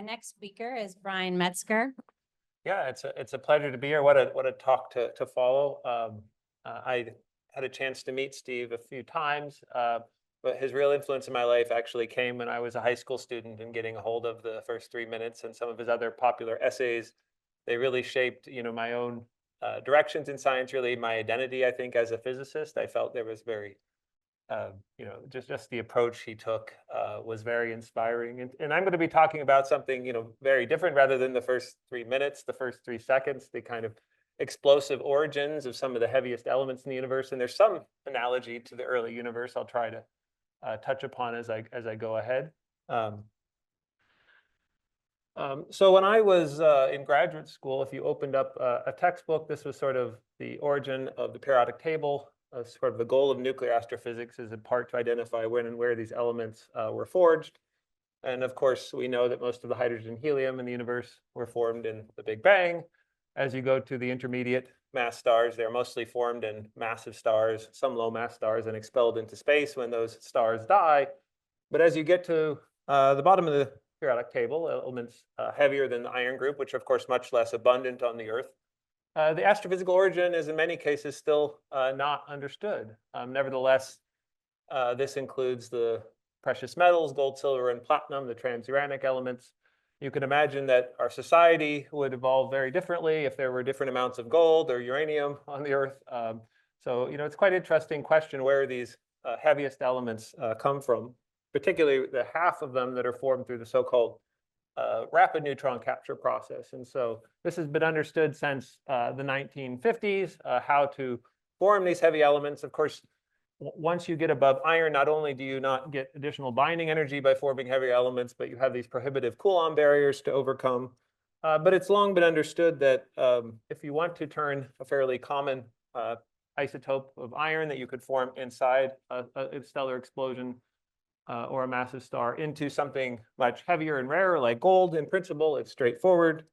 Our next speaker is Brian Metzger. Yeah, it's a pleasure to be here. What a talk to follow. I had a chance to meet Steve a few times, but his real influence in my life actually came when I was a high school student and getting a hold of the first 3 minutes and some of his other popular essays. They really shaped, my own directions in science, really my identity, I think, as a physicist. I felt there was very just the approach he took was very inspiring. And I'm going to be talking about something, very different rather than the first 3 minutes, the first 3 seconds, the kind of explosive origins of some of the heaviest elements in the universe. And there's some analogy to the early universe I'll try to touch upon as I go ahead. So when I was in graduate school, if you opened up a textbook, this was sort of the origin of the periodic table. Sort of the goal of nuclear astrophysics is in part to identify when and where these elements were forged. And of course, we know that most of the hydrogen and helium in the universe were formed in the Big Bang. As you go to the intermediate mass stars, they're mostly formed in massive stars, some low mass stars, and expelled into space when those stars die. But as you get to the bottom of the periodic table, elements heavier than the iron group, which are of course much less abundant on the Earth, the astrophysical origin is in many cases still not understood. Nevertheless, this includes the precious metals, gold, silver, and platinum, the transuranic elements. You can imagine that our society would evolve very differently if there were different amounts of gold or uranium on the Earth. So, it's quite an interesting question where these heaviest elements come from, particularly the half of them that are formed through the so-called rapid neutron capture process. And so this has been understood since the 1950s, how to form these heavy elements. Of course, once you get above iron, not only do you not get additional binding energy by forming heavier elements, but you have these prohibitive Coulomb barriers to overcome. But it's long been understood that if you want to turn a fairly common isotope of iron that you could form inside a stellar explosion or a massive star into something much heavier and rarer like gold, in principle, it's straightforward.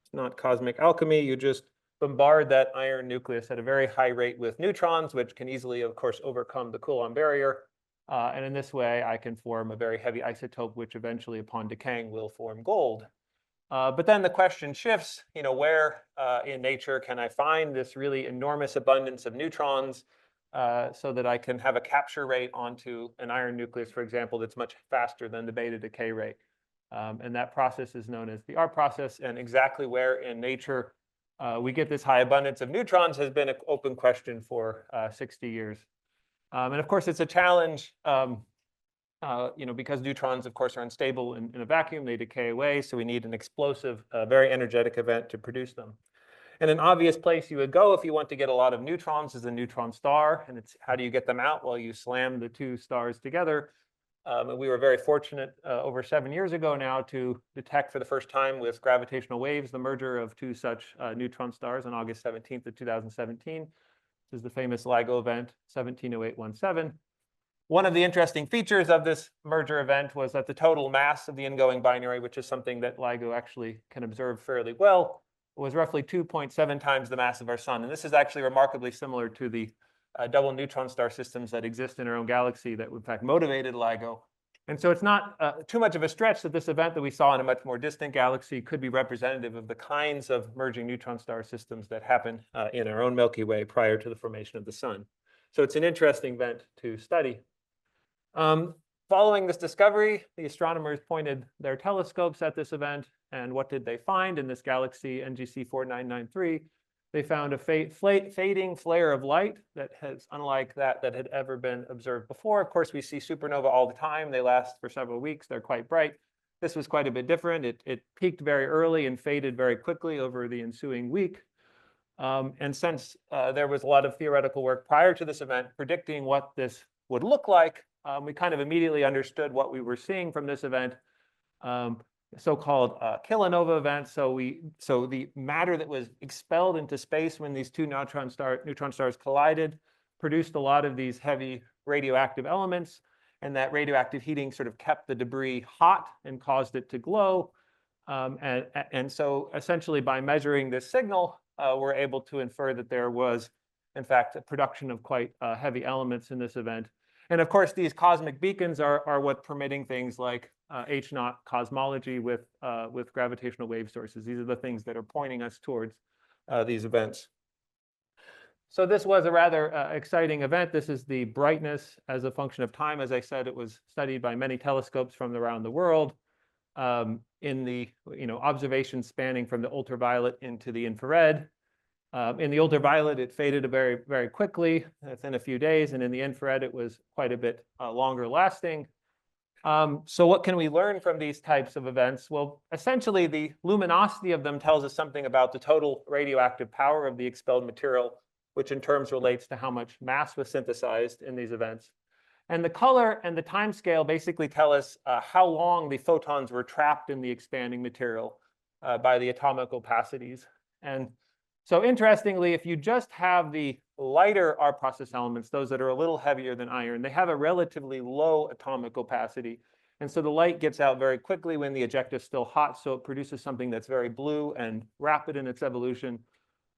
It's not cosmic alchemy. You just bombard that iron nucleus at a very high rate with neutrons, which can easily, of course, overcome the Coulomb barrier. And in this way, I can form a very heavy isotope, which eventually, upon decaying, will form gold. But then the question shifts, where in nature can I find this really enormous abundance of neutrons so that I can have a capture rate onto an iron nucleus, for example, that's much faster than the beta decay rate. And that process is known as the R process. And exactly where in nature we get this high abundance of neutrons has been an open question for 60 years. And of course, it's a challenge, because neutrons, of course, are unstable in a vacuum. They decay away. So we need an explosive, very energetic event to produce them. And an obvious place you would go if you want to get a lot of neutrons is a neutron star. And it's how do you get them out? Well, you slam the two stars together. And we were very fortunate over 7 years ago now to detect for the first time with gravitational waves the merger of two such neutron stars on August 17th of 2017. This is the famous LIGO event, 170817. One of the interesting features of this merger event was that the total mass of the ingoing binary, which is something that LIGO actually can observe fairly well, was roughly 2.7 times the mass of our sun. And this is actually remarkably similar to the double neutron star systems that exist in our own galaxy that, in fact, motivated LIGO. And so it's not too much of a stretch that this event that we saw in a much more distant galaxy could be representative of the kinds of merging neutron star systems that happen in our own Milky Way prior to the formation of the sun. So it's an interesting event to study. Following this discovery, the astronomers pointed their telescopes at this event. And what did they find in this galaxy, NGC 4993? They found a fading flare of light that has unlike that had ever been observed before. Of course, we see supernova all the time. They last for several weeks. They're quite bright. This was quite a bit different. It peaked very early and faded very quickly over the ensuing week. And since there was a lot of theoretical work prior to this event predicting what this would look like, we kind of immediately understood what we were seeing from this event. So-called kilonova event. So the matter that was expelled into space when these two neutron stars collided produced a lot of these heavy radioactive elements, and that radioactive heating sort of kept the debris hot and caused it to glow. And so essentially by measuring this signal, we're able to infer that there was, in fact, a production of quite heavy elements in this event. And of course, these cosmic beacons are what permitting things like H0 cosmology with gravitational wave sources. These are the things that are pointing us towards these events. So this was a rather exciting event. This is the brightness as a function of time. As I said, it was studied by many telescopes from around the world in the observations spanning from the ultraviolet into the infrared. In the ultraviolet, it faded very, very quickly within a few days. And in the infrared, it was quite a bit longer lasting. So what can we learn from these types of events? Well, essentially, the luminosity of them tells us something about the total radioactive power of the expelled material, which in terms relates to how much mass was synthesized in these events. And the color and the time scale basically tell us how long the photons were trapped in the expanding material by the atomic opacities. And so interestingly, if you just have the lighter R process elements, those that are a little heavier than iron, they have a relatively low atomic opacity. And so the light gets out very quickly when the ejecta is still hot, so it produces something that's very blue and rapid in its evolution.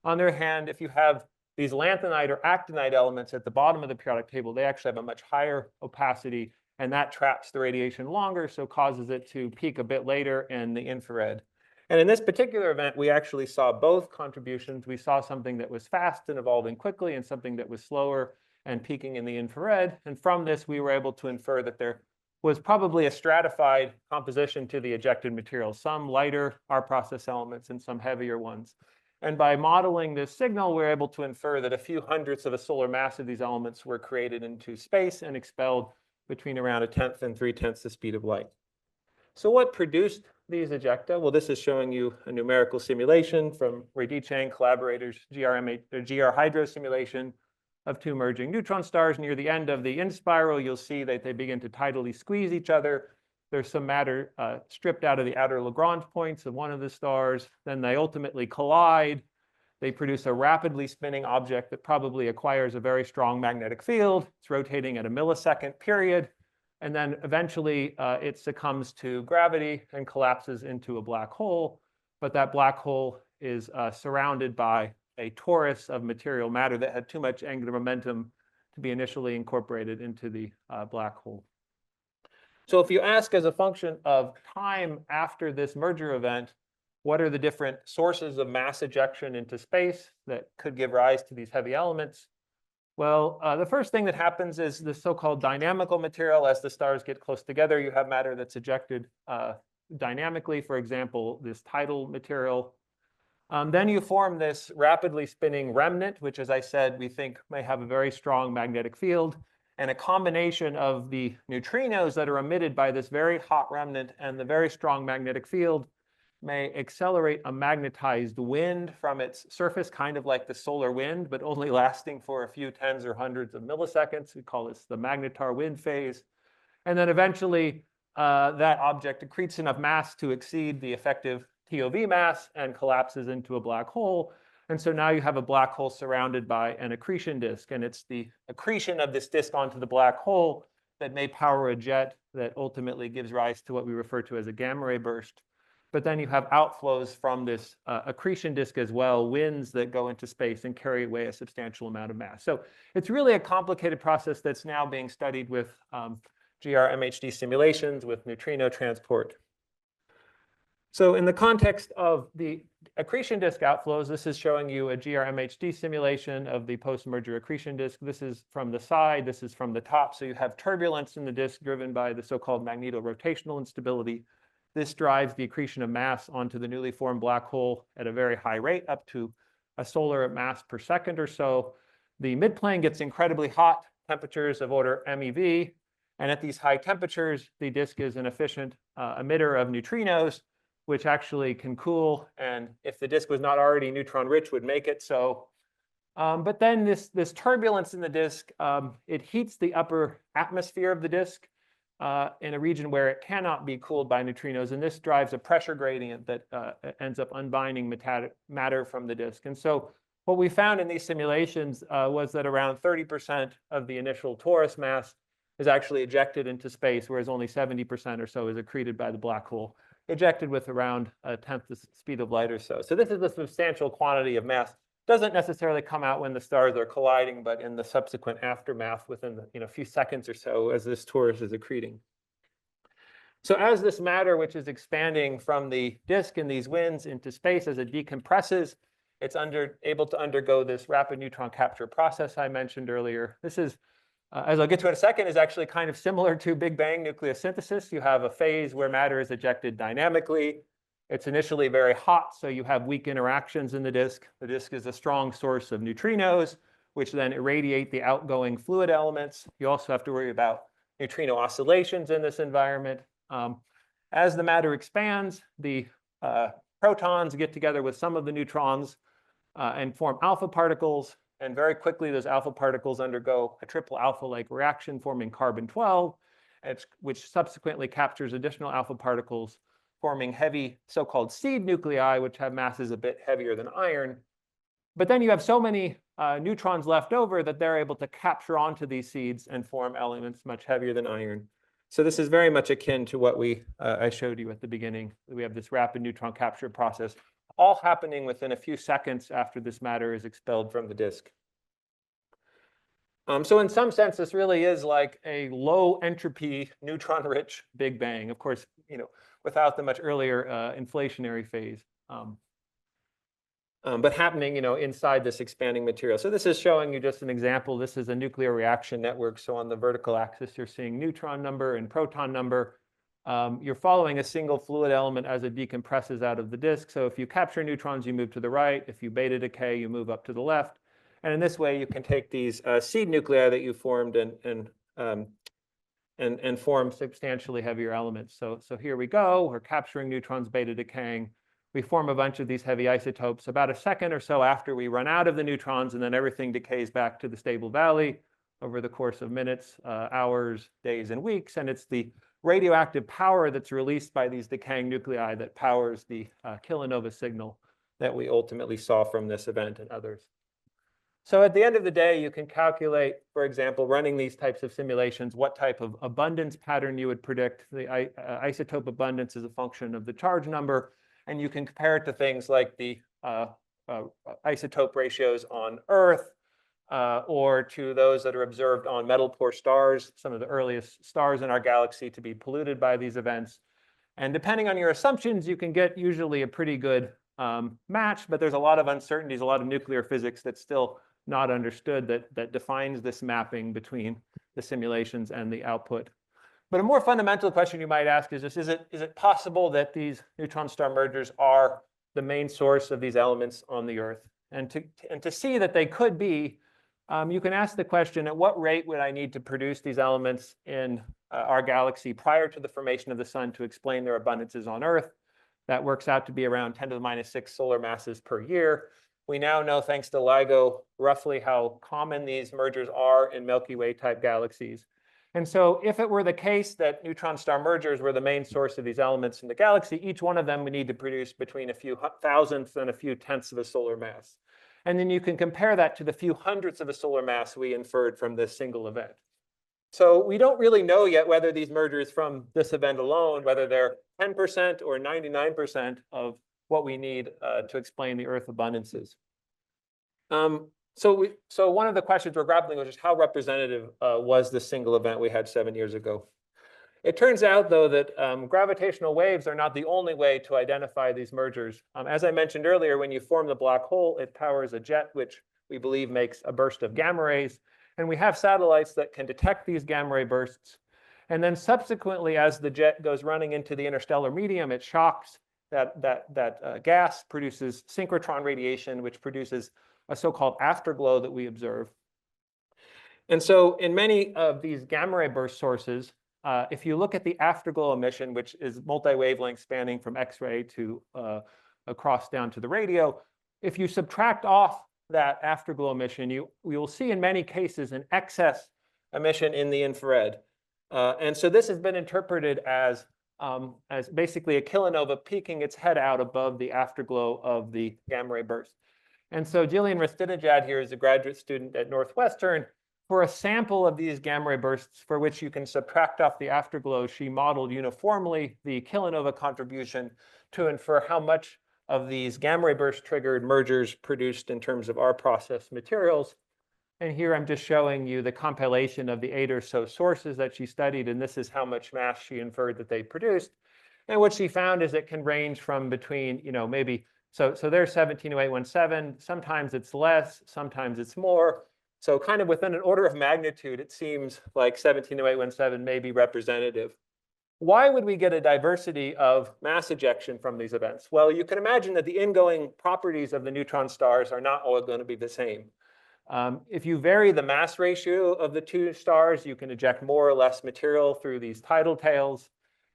On the other hand, if you have these lanthanide or actinide elements at the bottom of the periodic table, they actually have a much higher opacity, and that traps the radiation longer, so causes it to peak a bit later in the infrared. And in this particular event, we actually saw both contributions. We saw something that was fast and evolving quickly and something that was slower and peaking in the infrared. And from this, we were able to infer that there was probably a stratified composition to the ejected material, some lighter R process elements and some heavier ones. And by modeling this signal, we're able to infer that a few hundredths of a solar mass of these elements were created into space and expelled between around 1/10 and 3/10 the speed of light. So what produced these ejecta? Well, this is showing you a numerical simulation from Radice and collaborators, GR hydro simulation of two merging neutron stars. Near the end of the in-spiral, you'll see that they begin to tidally squeeze each other. There's some matter stripped out of the outer Lagrange points of one of the stars. Then they ultimately collide. They produce a rapidly spinning object that probably acquires a very strong magnetic field. It's rotating at a millisecond period. And then eventually it succumbs to gravity and collapses into a black hole. But that black hole is surrounded by a torus of material matter that had too much angular momentum to be initially incorporated into the black hole. So if you ask as a function of time after this merger event, what are the different sources of mass ejection into space that could give rise to these heavy elements? Well, the first thing that happens is the so-called dynamical material. As the stars get close together, you have matter that's ejected dynamically, for example, this tidal material. Then you form this rapidly spinning remnant, which, as I said, we think may have a very strong magnetic field. And a combination of the neutrinos that are emitted by this very hot remnant and the very strong magnetic field may accelerate a magnetized wind from its surface, kind of like the solar wind, but only lasting for a few tens or hundreds of milliseconds. We call this the magnetar wind phase. And then eventually, that object accretes enough mass to exceed the effective TOV mass and collapses into a black hole. And so now you have a black hole surrounded by an accretion disk. And it's the accretion of this disk onto the black hole that may power a jet that ultimately gives rise to what we refer to as a gamma ray burst. But then you have outflows from this accretion disk as well, winds that go into space and carry away a substantial amount of mass. So it's really a complicated process that's now being studied with GR-MHD simulations with neutrino transport. So in the context of the accretion disk outflows, this is showing you a GR-MHD simulation of the post-merger accretion disk. This is from the side, this is from the top. So you have turbulence in the disk driven by the so-called magnetorotational instability. This drives the accretion of mass onto the newly formed black hole at a very high rate, up to a solar mass per second or so. The midplane gets incredibly hot, temperatures of order MeV. And at these high temperatures, the disk is an efficient emitter of neutrinos, which actually can cool. And if the disk was not already neutron rich, would make it so. But then this turbulence in the disk, it heats the upper atmosphere of the disk in a region where it cannot be cooled by neutrinos. And this drives a pressure gradient that ends up unbinding matter from the disk. And so what we found in these simulations was that around 30% of the initial torus mass is actually ejected into space, whereas only 70% or so is accreted by the black hole, ejected with around 1/10 the speed of light or so. So this is a substantial quantity of mass. Doesn't necessarily come out when the stars are colliding, but in the subsequent aftermath within the few seconds or so as this torus is accreting. So as this matter, which is expanding from the disk in these winds into space, as it decompresses, it's able to undergo this rapid neutron capture process I mentioned earlier. This is, as I'll get to in a second, is actually kind of similar to Big Bang nucleosynthesis. You have a phase where matter is ejected dynamically. It's initially very hot, so you have weak interactions in the disk. The disk is a strong source of neutrinos, which then irradiate the outgoing fluid elements. You also have to worry about neutrino oscillations in this environment. As the matter expands, the protons get together with some of the neutrons and form alpha particles. And very quickly, those alpha particles undergo a triple alpha-like reaction, forming carbon-12, which subsequently captures additional alpha particles, forming heavy so-called seed nuclei, which have masses a bit heavier than iron. But then you have so many neutrons left over that they're able to capture onto these seeds and form elements much heavier than iron. So this is very much akin to what I showed you at the beginning. We have this rapid neutron capture process, all happening within a few seconds after this matter is expelled from the disk. So in some sense, this really is like a low entropy, neutron-rich Big Bang. Of course, without the much earlier inflationary phase. But happening, inside this expanding material. So this is showing you just an example. This is a nuclear reaction network. So on the vertical axis, you're seeing neutron number and proton number. You're following a single fluid element as it decompresses out of the disk. So if you capture neutrons, you move to the right. If you beta decay, you move up to the left. And in this way, you can take these seed nuclei that you formed and form substantially heavier elements. So here we go. We're capturing neutrons, beta decaying. We form a bunch of these heavy isotopes about a second or so after we run out of the neutrons, and then everything decays back to the stable valley over the course of minutes, hours, days, and weeks. And it's the radioactive power that's released by these decaying nuclei that powers the kilonova signal that we ultimately saw from this event and others. So at the end of the day, you can calculate, for example, running these types of simulations, what type of abundance pattern you would predict. The isotope abundance is a function of the charge number. And you can compare it to things like the isotope ratios on Earth or to those that are observed on metal-poor stars, some of the earliest stars in our galaxy to be polluted by these events. And depending on your assumptions, you can get usually a pretty good match, but there's a lot of uncertainties, a lot of nuclear physics that's still not understood that defines this mapping between the simulations and the output. But a more fundamental question you might ask is this: is it possible that these neutron star mergers are the main source of these elements on the Earth? And to see that they could be, you can ask the question, at what rate would I need to produce these elements in our galaxy prior to the formation of the sun to explain their abundances on Earth? That works out to be around 10 to the minus 6 solar masses per year. We now know, thanks to LIGO, roughly how common these mergers are in Milky Way type galaxies. And so if it were the case that neutron star mergers were the main source of these elements in the galaxy, each one of them would need to produce between a few thousandths and a few tenths of a solar mass. And then you can compare that to the few hundredths of a solar mass we inferred from this single event. So we don't really know yet whether these mergers from this event alone, whether they're 10% or 99% of what we need to explain the Earth abundances. So one of the questions we're grappling with is how representative was this single event we had 7 years ago? It turns out, though, that gravitational waves are not the only way to identify these mergers. As I mentioned earlier, when you form the black hole, it powers a jet, which we believe makes a burst of gamma rays. And we have satellites that can detect these gamma ray bursts. And then subsequently, as the jet goes running into the interstellar medium, it shocks that gas, produces synchrotron radiation, which produces a so-called afterglow that we observe. And so in many of these gamma ray burst sources, if you look at the afterglow emission, which is multi-wavelength spanning from X-ray to across down to the radio, if you subtract off that afterglow emission, you will see in many cases an excess emission in the infrared. And so this has been interpreted as basically a kilonova peeking its head out above the afterglow of the gamma ray burst. And so Jillian Rastinajad here is a graduate student at Northwestern. For a sample of these gamma ray bursts for which you can subtract off the afterglow, she modeled uniformly the kilonova contribution to infer how much of these gamma ray burst triggered mergers produced in terms of our process materials. And here I'm just showing you the compilation of the 8 or so sources that she studied, and this is how much mass she inferred that they produced. And what she found is it can range from between, maybe, so there's 170817. Sometimes it's less, sometimes it's more. So kind of within an order of magnitude, it seems like 170817 may be representative. Why would we get a diversity of mass ejection from these events? Well, you can imagine that the ingoing properties of the neutron stars are not all going to be the same. If you vary the mass ratio of the two stars, you can eject more or less material through these tidal tails.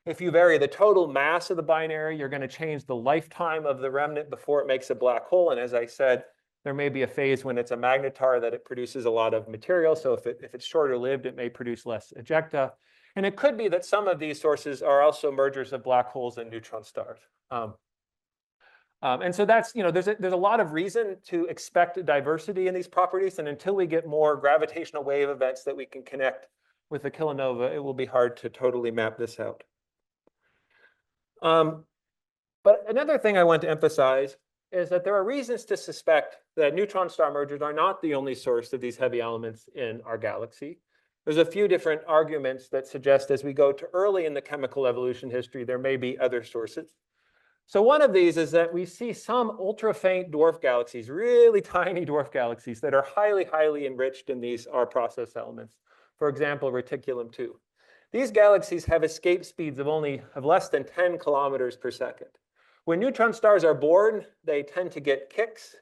If you vary the total mass of the binary, you're going to change the lifetime of the remnant before it makes a black hole. And as I said, there may be a phase when it's a magnetar that it produces a lot of material. So if it's shorter lived, it may produce less ejecta. And it could be that some of these sources are also mergers of black holes and neutron stars. And so that's, there's a lot of reason to expect diversity in these properties. And until we get more gravitational wave events that we can connect with the kilonova, it will be hard to totally map this out. But another thing I want to emphasize is that there are reasons to suspect that neutron star mergers are not the only source of these heavy elements in our galaxy. There's a few different arguments that suggest as we go to early in the chemical evolution history, there may be other sources. So one of these is that we see some ultra-faint dwarf galaxies, really tiny dwarf galaxies that are highly, highly enriched in these R process elements. For example, reticulum-2. These galaxies have escape speeds of less than 10 kilometers per second. When neutron stars are born, they tend to get kicks.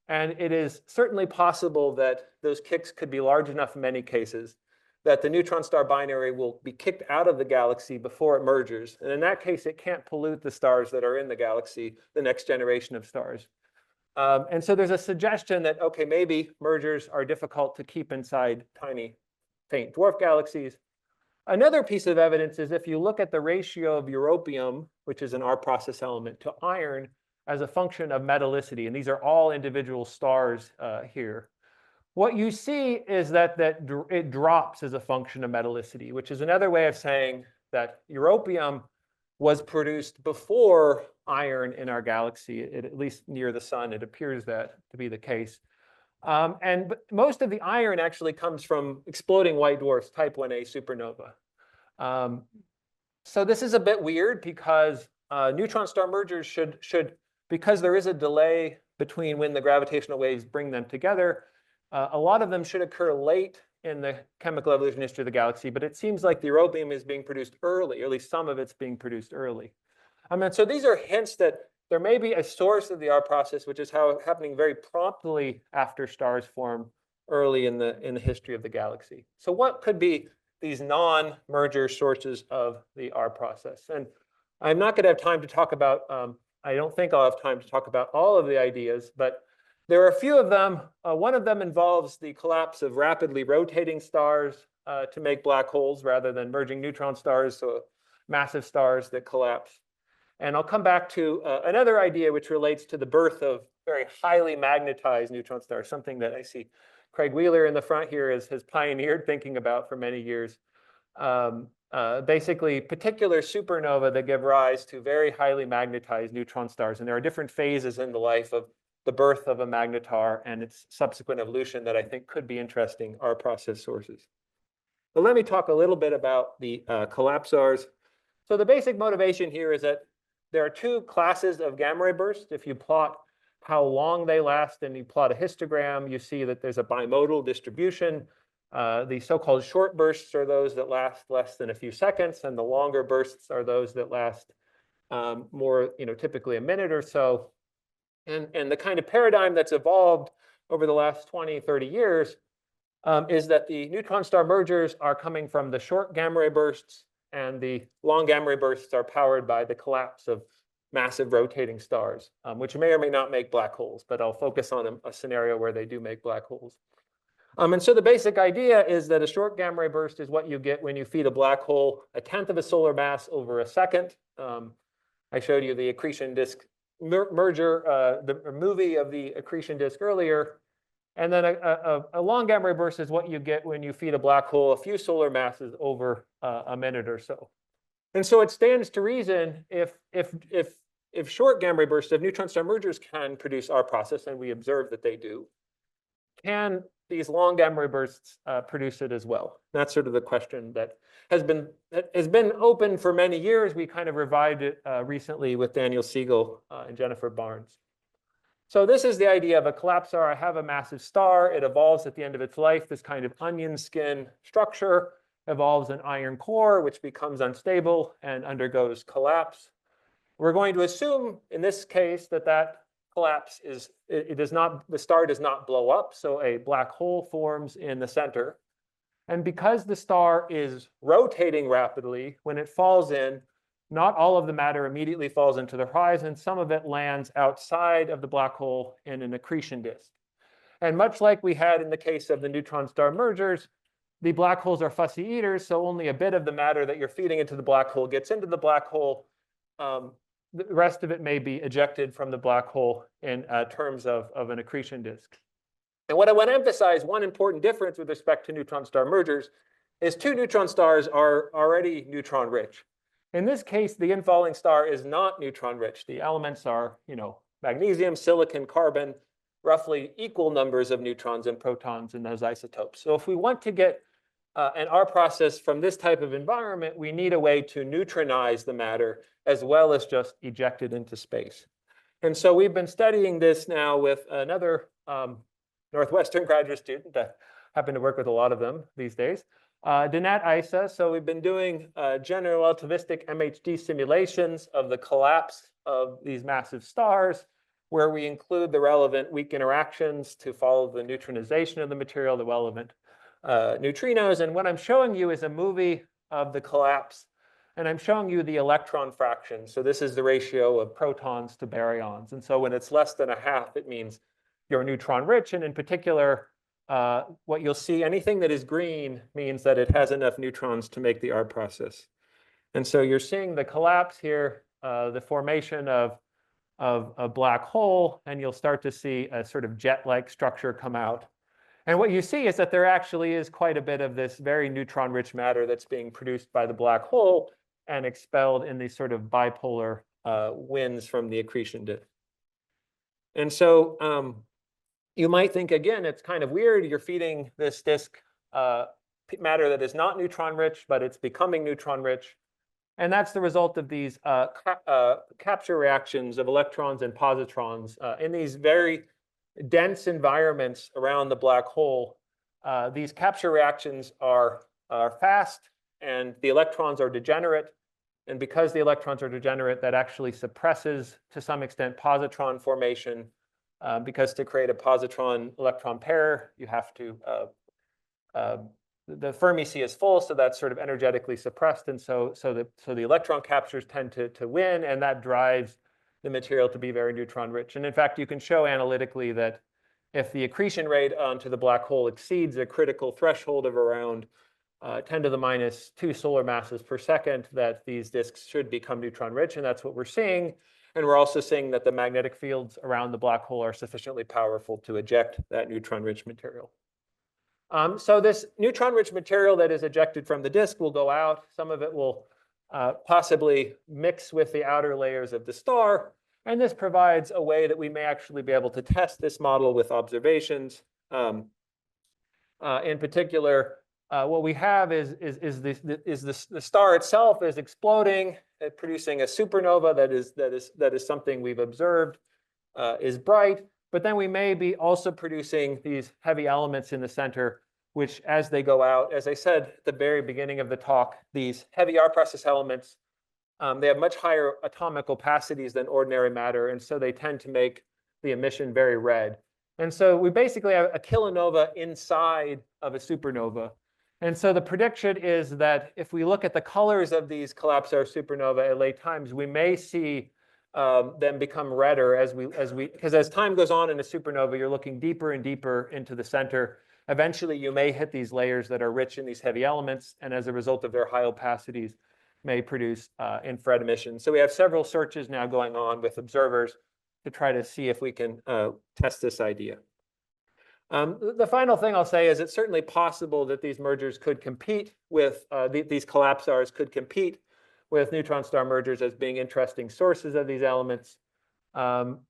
And it is certainly possible that those kicks could be large enough in many cases that the neutron star binary will be kicked out of the galaxy before it merges. And in that case, it can't pollute the stars that are in the galaxy, the next generation of stars. And so there's a suggestion that, okay, maybe mergers are difficult to keep inside tiny, faint dwarf galaxies. Another piece of evidence is if you look at the ratio of europium, which is an R process element, to iron as a function of metallicity, and these are all individual stars here. What you see is that it drops as a function of metallicity, which is another way of saying that europium was produced before iron in our galaxy, at least near the sun. It appears that to be the case. But most of the iron actually comes from exploding white dwarfs, type 1a supernova. So this is a bit weird because neutron star mergers should, because there is a delay between when the gravitational waves bring them together, a lot of them should occur late in the chemical evolution history of the galaxy, but it seems like the europium is being produced early, or at least some of it's being produced early. And so these are hints that there may be a source of the R process, which is happening very promptly after stars form early in the history of the galaxy. So what could be these non-merger sources of the R process? And I'm not going to have time to talk about, I don't think I'll have time to talk about all of the ideas, but there are a few of them. One of them involves the collapse of rapidly rotating stars to make black holes rather than merging neutron stars, so massive stars that collapse. And I'll come back to another idea which relates to the birth of very highly magnetized neutron stars, something that I see Craig Wheeler in the front here has pioneered thinking about for many years. Basically, particular supernovae that give rise to very highly magnetized neutron stars. And there are different phases in the life of the birth of a magnetar and its subsequent evolution that I think could be interesting R process sources. But let me talk a little bit about the collapsars. So the basic motivation here is that there are two classes of gamma ray bursts. If you plot how long they last and you plot a histogram, you see that there's a bimodal distribution. The so-called short bursts are those that last less than a few seconds, and the longer bursts are those that last more, typically a minute or so. And the kind of paradigm that's evolved over the last 20, 30 years is that the neutron star mergers are coming from the short gamma ray bursts, and the long gamma ray bursts are powered by the collapse of massive rotating stars, which may or may not make black holes, but I'll focus on a scenario where they do make black holes. And so the basic idea is that a short gamma ray burst is what you get when you feed a black hole a tenth of a solar mass over a second. I showed you the accretion disk merger, the movie of the accretion disk earlier. And then a long gamma ray burst is what you get when you feed a black hole a few solar masses over a minute or so. And so it stands to reason if short gamma ray bursts, if neutron star mergers can produce R process, and we observe that they do, can these long gamma ray bursts produce it as well? That's sort of the question that has been open for many years. We kind of revived it recently with Daniel Siegel and Jennifer Barnes. So this is the idea of a collapsar. I have a massive star. It evolves at the end of its life. This kind of onion skin structure evolves an iron core, which becomes unstable and undergoes collapse. We're going to assume in this case that that collapse is, the star does not blow up. So a black hole forms in the center. And because the star is rotating rapidly, when it falls in, not all of the matter immediately falls into the horizon. Some of it lands outside of the black hole in an accretion disk. And much like we had in the case of the neutron star mergers, the black holes are fussy eaters, so only a bit of the matter that you're feeding into the black hole gets into the black hole. The rest of it may be ejected from the black hole in terms of an accretion disk. And what I want to emphasize, one important difference with respect to neutron star mergers is two neutron stars are already neutron rich. In this case, the infalling star is not neutron rich. The elements are, magnesium, silicon, carbon, roughly equal numbers of neutrons and protons in those isotopes. So if we want to get an R process from this type of environment, we need a way to neutronize the matter as well as just eject it into space. And so we've been studying this now with another Northwestern graduate student. I happen to work with a lot of them these days. Dinat Issa. So we've been doing general relativistic MHD simulations of the collapse of these massive stars, where we include the relevant weak interactions to follow the neutronization of the material, the relevant neutrinos. And what I'm showing you is a movie of the collapse. And I'm showing you the electron fraction. So this is the ratio of protons to baryons. And so when it's less than a half, it means you're neutron rich. And in particular, what you'll see, anything that is green means that it has enough neutrons to make the R process. And so you're seeing the collapse here, the formation of a black hole, and you'll start to see a sort of jet-like structure come out. And what you see is that there actually is quite a bit of this very neutron-rich matter that's being produced by the black hole and expelled in these sort of bipolar winds from the accretion disk. And so you might think, again, it's kind of weird. You're feeding this disk matter that is not neutron-rich, but it's becoming neutron-rich. And that's the result of these capture reactions of electrons and positrons in these very dense environments around the black hole. These capture reactions are fast, and the electrons are degenerate. And because the electrons are degenerate, that actually suppresses, to some extent, positron formation. Because to create a positron-electron pair, you have to, the Fermi sea is full, so that's sort of energetically suppressed. And so the electron captures tend to win, and that drives the material to be very neutron rich. And in fact, you can show analytically that if the accretion rate onto the black hole exceeds a critical threshold of around 10 to the minus 2 solar masses per second, that these disks should become neutron rich. And that's what we're seeing. And we're also seeing that the magnetic fields around the black hole are sufficiently powerful to eject that neutron-rich material. So this neutron-rich material that is ejected from the disk will go out. Some of it will possibly mix with the outer layers of the star. And this provides a way that we may actually be able to test this model with observations. In particular, what we have is the star itself is exploding, producing a supernova that is something we've observed is bright. But then we may be also producing these heavy elements in the center, which as they go out, as I said at the very beginning of the talk, these heavy R process elements, they have much higher atomic opacities than ordinary matter. And so they tend to make the emission very red. And so we basically have a kilonova inside of a supernova. And so the prediction is that if we look at the colors of these collapsar supernovae at late times, we may see them become redder because as time goes on in a supernova, you're looking deeper and deeper into the center. Eventually, you may hit these layers that are rich in these heavy elements, and as a result of their high opacities, may produce infrared emissions. So we have several searches now going on with observers to try to see if we can test this idea. The final thing I'll say is it's certainly possible that these mergers could compete with, these collapsars could compete with neutron star mergers as being interesting sources of these elements.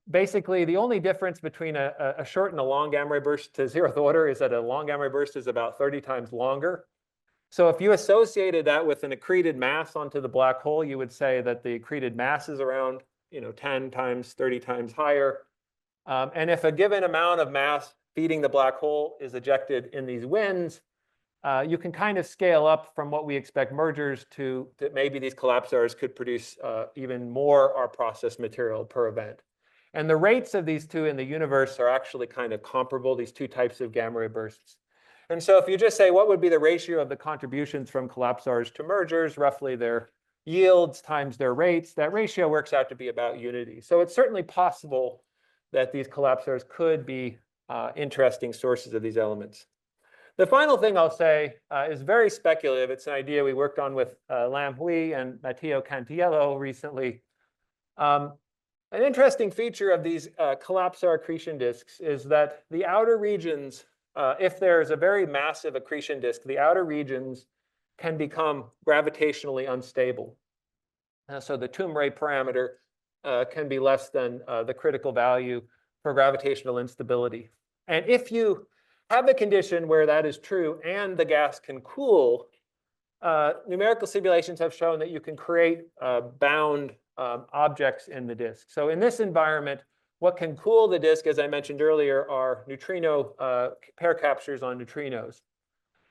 Basically, the only difference between a short and a long gamma ray burst to 0th order is that a long gamma ray burst is about 30 times longer. So if you associated that with an accreted mass onto the black hole, you would say that the accreted mass is around 10 times, 30 times higher. And if a given amount of mass feeding the black hole is ejected in these winds, you can kind of scale up from what we expect mergers to that maybe these collapsars could produce even more our process material per event. And the rates of these two in the universe are actually kind of comparable, these two types of gamma ray bursts. And so if you just say what would be the ratio of the contributions from collapsars to mergers, roughly their yields times their rates, that ratio works out to be about unity. So it's certainly possible that these collapsars could be interesting sources of these elements. The final thing I'll say is very speculative. It's an idea we worked on with Lam Hui and Matteo Cantiello recently. An interesting feature of these collapsar accretion disks is that the outer regions, if there's a very massive accretion disk, the outer regions can become gravitationally unstable. So the Toomre parameter can be less than the critical value for gravitational instability. And if you have a condition where that is true and the gas can cool, numerical simulations have shown that you can create bound objects in the disk. So in this environment, what can cool the disk, as I mentioned earlier, are neutrino pair captures on neutrinos.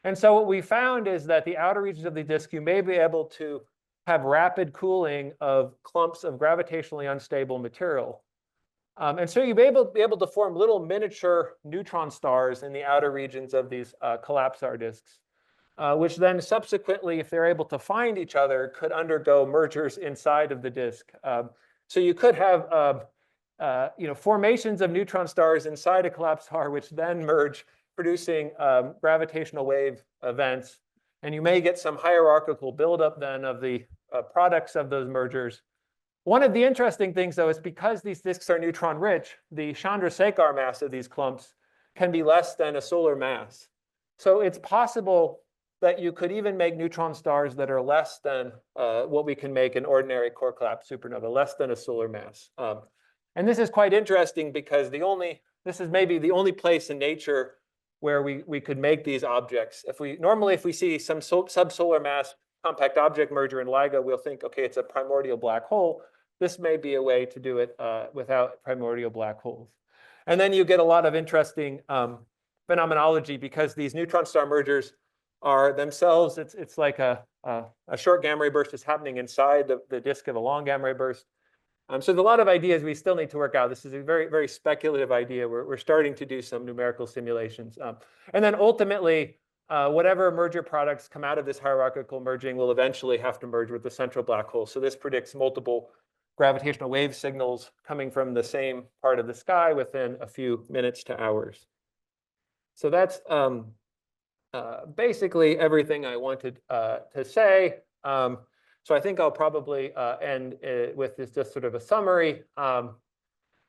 And so what we found is that the outer regions of the disk, you may be able to have rapid cooling of clumps of gravitationally unstable material. And so you'll be able to form little miniature neutron stars in the outer regions of these collapsar disks, which then subsequently, if they're able to find each other, could undergo mergers inside of the disk. So you could have formations of neutron stars inside a collapsar, which then merge, producing gravitational wave events. And you may get some hierarchical buildup then of the products of those mergers. One of the interesting things, though, is because these disks are neutron rich, the Chandrasekhar mass of these clumps can be less than a solar mass. So it's possible that you could even make neutron stars that are less than what we can make an ordinary core collapse supernova, less than a solar mass. And this is quite interesting because this is maybe the only place in nature where we could make these objects. Normally, if we see some subsolar mass compact object merger in LIGO, we'll think, okay, it's a primordial black hole. This may be a way to do it without primordial black holes. And then you get a lot of interesting phenomenology because these neutron star mergers are themselves, it's like a short gamma ray burst is happening inside the disk of a long gamma ray burst. So there's a lot of ideas we still need to work out. This is a very, very speculative idea. We're starting to do some numerical simulations. And then ultimately, whatever merger products come out of this hierarchical merging will eventually have to merge with the central black hole. So this predicts multiple gravitational wave signals coming from the same part of the sky within a few minutes to hours. So that's basically everything I wanted to say. So I think I'll probably end with this just sort of a summary.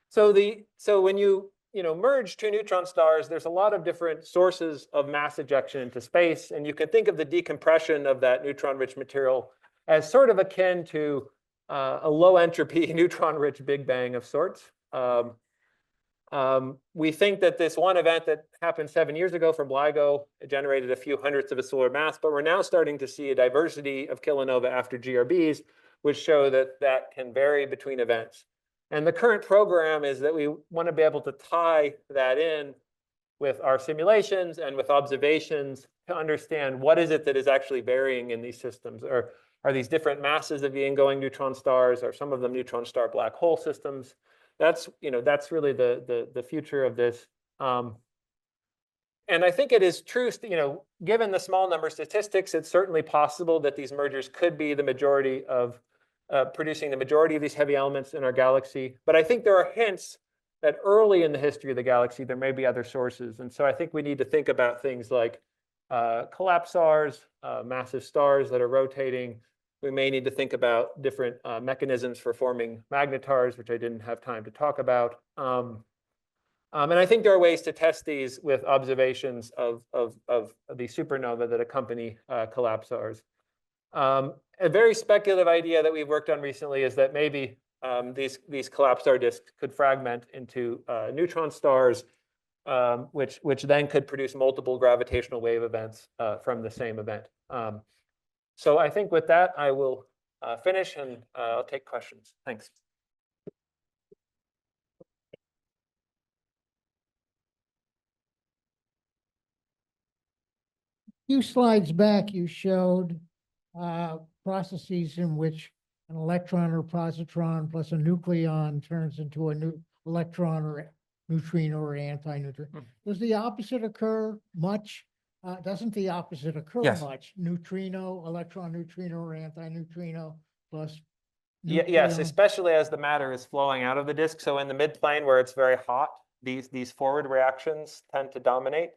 So when you merge two neutron stars, there's a lot of different sources of mass ejection into space, and you can think of the decompression of that neutron-rich material as sort of akin to a low entropy neutron-rich Big Bang of sorts. We think that this one event that happened 7 years ago from LIGO generated a few hundredths of a solar mass, but we're now starting to see a diversity of kilonova after GRBs, which show that that can vary between events. And the current program is that we want to be able to tie that in with our simulations and with observations to understand what is it that is actually varying in these systems. Or are these different masses of the ingoing neutron stars? Are some of them neutron star black hole systems? That's really the future of this. And I think it is true, given the small number statistics, it's certainly possible that these mergers could be the majority of producing the majority of these heavy elements in our galaxy. But I think there are hints that early in the history of the galaxy, there may be other sources. And so I think we need to think about things like collapsars, massive stars that are rotating. We may need to think about different mechanisms for forming magnetars, which I didn't have time to talk about. And I think there are ways to test these with observations of the supernova that accompany collapsars. A very speculative idea that we've worked on recently is that maybe these collapsed star disks could fragment into neutron stars, which then could produce multiple gravitational wave events from the same event. So I think with that, I will finish, and I'll take questions. Thanks. Few slides back, you showed processes in which an electron or positron plus a nucleon turns into a new electron or neutrino or antineutrino. Does the opposite occur much? Doesn't the opposite occur Yes. much? Neutrino, electron neutrino or antineutrino plus Yes, nucleon? especially as the matter is flowing out of the disk. So in the midplane where it's very hot, these forward reactions tend to dominate.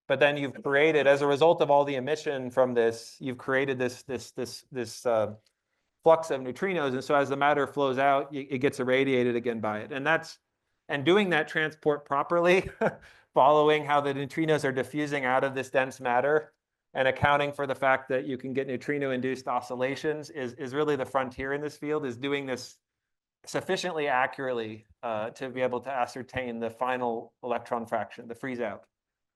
But then you've created, as a result of all the emission from this, you've created this flux of neutrinos. And so as the matter flows out, it gets irradiated again by it. And doing that transport properly, following how the neutrinos are diffusing out of this dense matter and accounting for the fact that you can get neutrino-induced oscillations is really the frontier in this field, is doing this sufficiently accurately to be able to ascertain the final electron fraction, the freeze out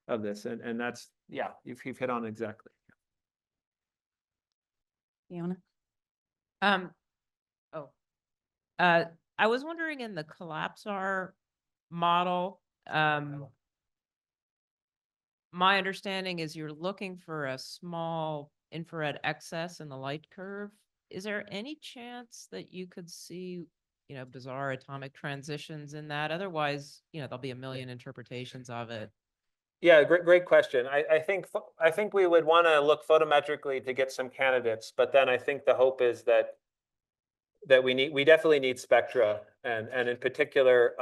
of this. And that's, yeah, you've hit on it exactly. Fiona? I was wondering, in the collapsar model, my understanding is you're looking for a small infrared excess in the light curve. Is there any chance that you could see, bizarre atomic transitions in that? Otherwise, there'll be a million interpretations of it. Yeah, great question. I think we would want to look photometrically to get some candidates, but then I think the hope is that we definitely need spectra, and in particular,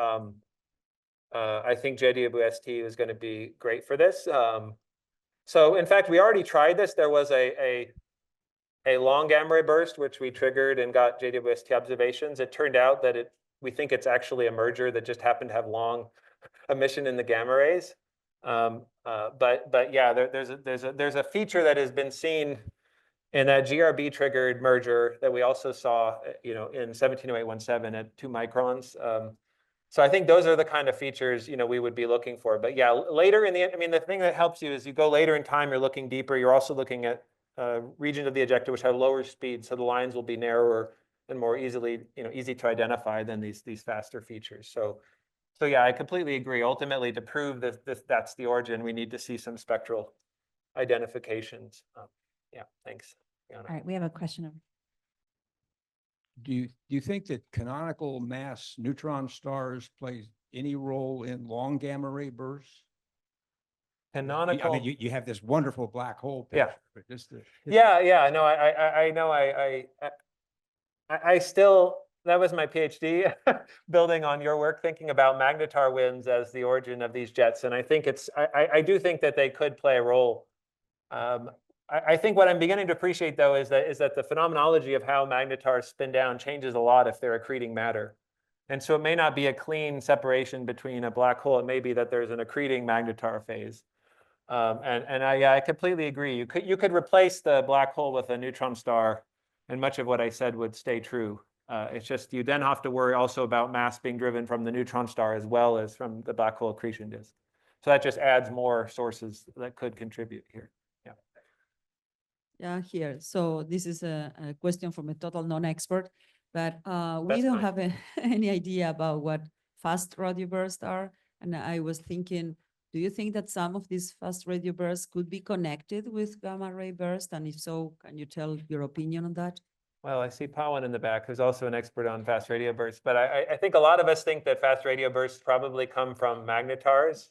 I think JWST is going to be great for this. So in fact, we already tried this. There was a long gamma ray burst which we triggered and got JWST observations. It turned out that we think it's actually a merger that just happened to have long emission in the gamma rays. But yeah, there's a feature that has been seen in that GRB triggered merger that we also saw, in 170817 at 2 microns. So I think those are the kind of features, we would be looking for. But yeah, later in the thing that helps you is you go later in time, you're looking deeper. You're also looking at regions of the ejector which have lower speed, so the lines will be narrower and more easy to identify than these faster features. So yeah, I completely agree. Ultimately, to prove that's the origin, we need to see some spectral identifications. Yeah, thanks, Fiona. All right, we have a question. Do you think that canonical mass neutron stars play any role in long gamma ray bursts? Canonical. I mean, you have this wonderful black hole Yeah. picture, but just Yeah. No, I know. I still, that was my PhD, building on your work, thinking about magnetar winds as the origin of these jets. And I think I do think that they could play a role. I think what I'm beginning to appreciate, though, is that the phenomenology of how magnetars spin down changes a lot if they're accreting matter. And so it may not be a clean separation between a black hole. It may be that there's an accreting magnetar phase. And I completely agree. You could replace the black hole with a neutron star, and much of what I said would stay true. It's just you then have to worry also about mass being driven from the neutron star as well as from the black hole accretion disk. So that just adds more sources that could contribute here. Yeah, here. So this is a question from a total non-expert, but we That's don't fine. have any idea about what fast radio bursts are. And I was thinking, do you think that some of these fast radio bursts could be connected with gamma ray bursts? And if so, can you tell your opinion on that? Well, I see Pawan in the back, who's also an expert on fast radio bursts. But I think a lot of us think that fast radio bursts probably come from magnetars,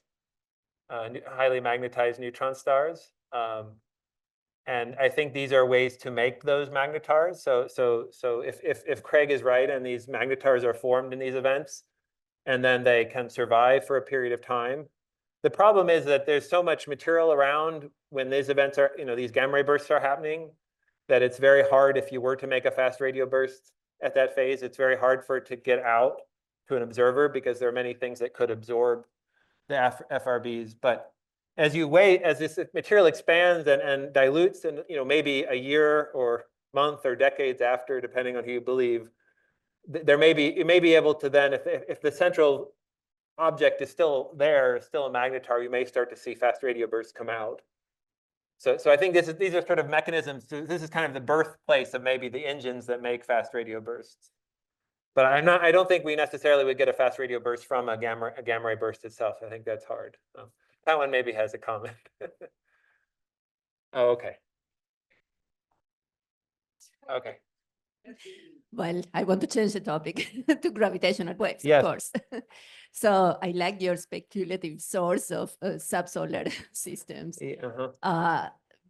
highly magnetized neutron stars. And I think these are ways to make those magnetars. So if Craig is right and these magnetars are formed in these events, and then they can survive for a period of time. The problem is that there's so much material around when these events are, these gamma ray bursts are happening, that it's very hard if you were to make a fast radio burst at that phase. It's very hard for it to get out to an observer because there are many things that could absorb the FRBs. But as you wait, as this material expands and dilutes, and maybe a year or month or decades after, depending on who you believe, there may be, you may be able to then, if the central object is still there, still a magnetar, you may start to see fast radio bursts come out. So I think these are sort of mechanisms. This is kind of the birthplace of maybe the engines that make fast radio bursts. But I don't think we necessarily would get a fast radio burst from a gamma ray burst itself. I think that's hard. That one maybe has a comment. Oh, okay. Okay. Well, I want to change the topic to gravitational waves, Yes. of course. So I like your speculative source of subsolar systems.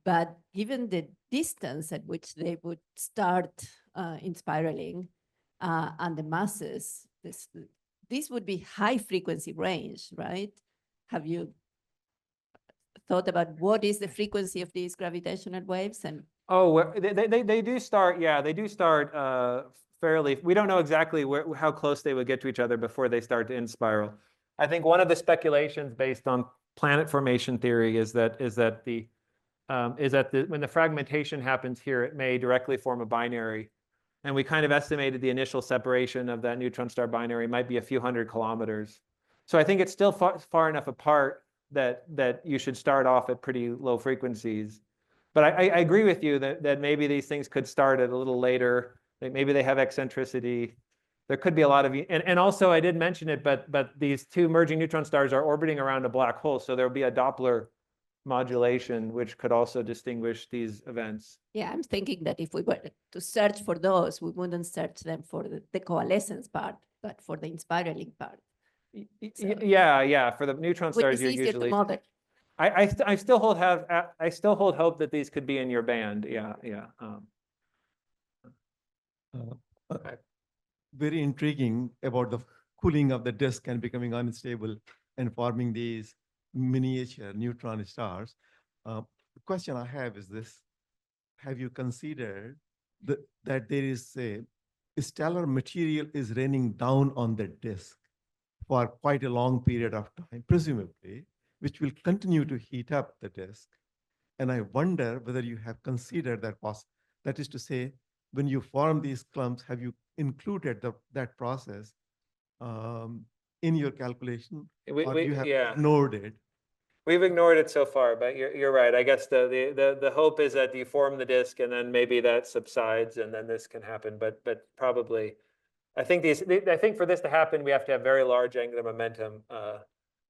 But given the distance at which they would start in spiraling and the masses, this would be high frequency range, right? Have you thought about what is the frequency of these gravitational waves? And Oh, well, they do start, yeah, they do start fairly, we don't know exactly how close they would get to each other before they start to in-spiral. I think one of the speculations based on planet formation theory is that when the fragmentation happens here, it may directly form a binary. And we kind of estimated the initial separation of that neutron star binary might be a few hundred kilometers. So I think it's still far enough apart that you should start off at pretty low frequencies. But I agree with you that maybe these things could start at a little later. Maybe they have eccentricity. There could be a lot of, and also I did mention it, but these two merging neutron stars are orbiting around a black hole. So there'll be a Doppler modulation, which could also distinguish these events. yeah, I'm thinking that if we were to search for those, we wouldn't search them for the coalescence part, but for the inspiraling part. So- Yeah, for the neutron Which stars, is you're easier to usually. model. I still hold hope that these could be in your band. Yeah. Okay. Very intriguing about the cooling of the disk and becoming unstable and forming these miniature neutron stars. The question I have is this: have you considered that there is a stellar material is raining down on the disk for quite a long period of time, presumably, which will continue to heat up the disk? And I wonder whether you have considered that that is to say, when you form these clumps, have you included that process in your calculation, or you have ignored it? We've ignored it so far, but you're right. I guess the hope is that you form the disk and then maybe that subsides and then this can happen. But probably, I think for this to happen, we have to have very large angular momentum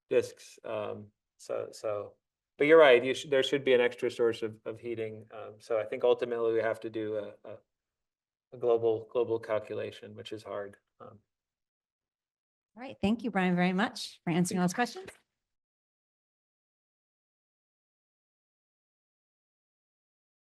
disks. But you're right. There should be an extra source of heating. So I think ultimately we have to do a global calculation, which is hard. All right, thank you, Brian, very much for answering those questions.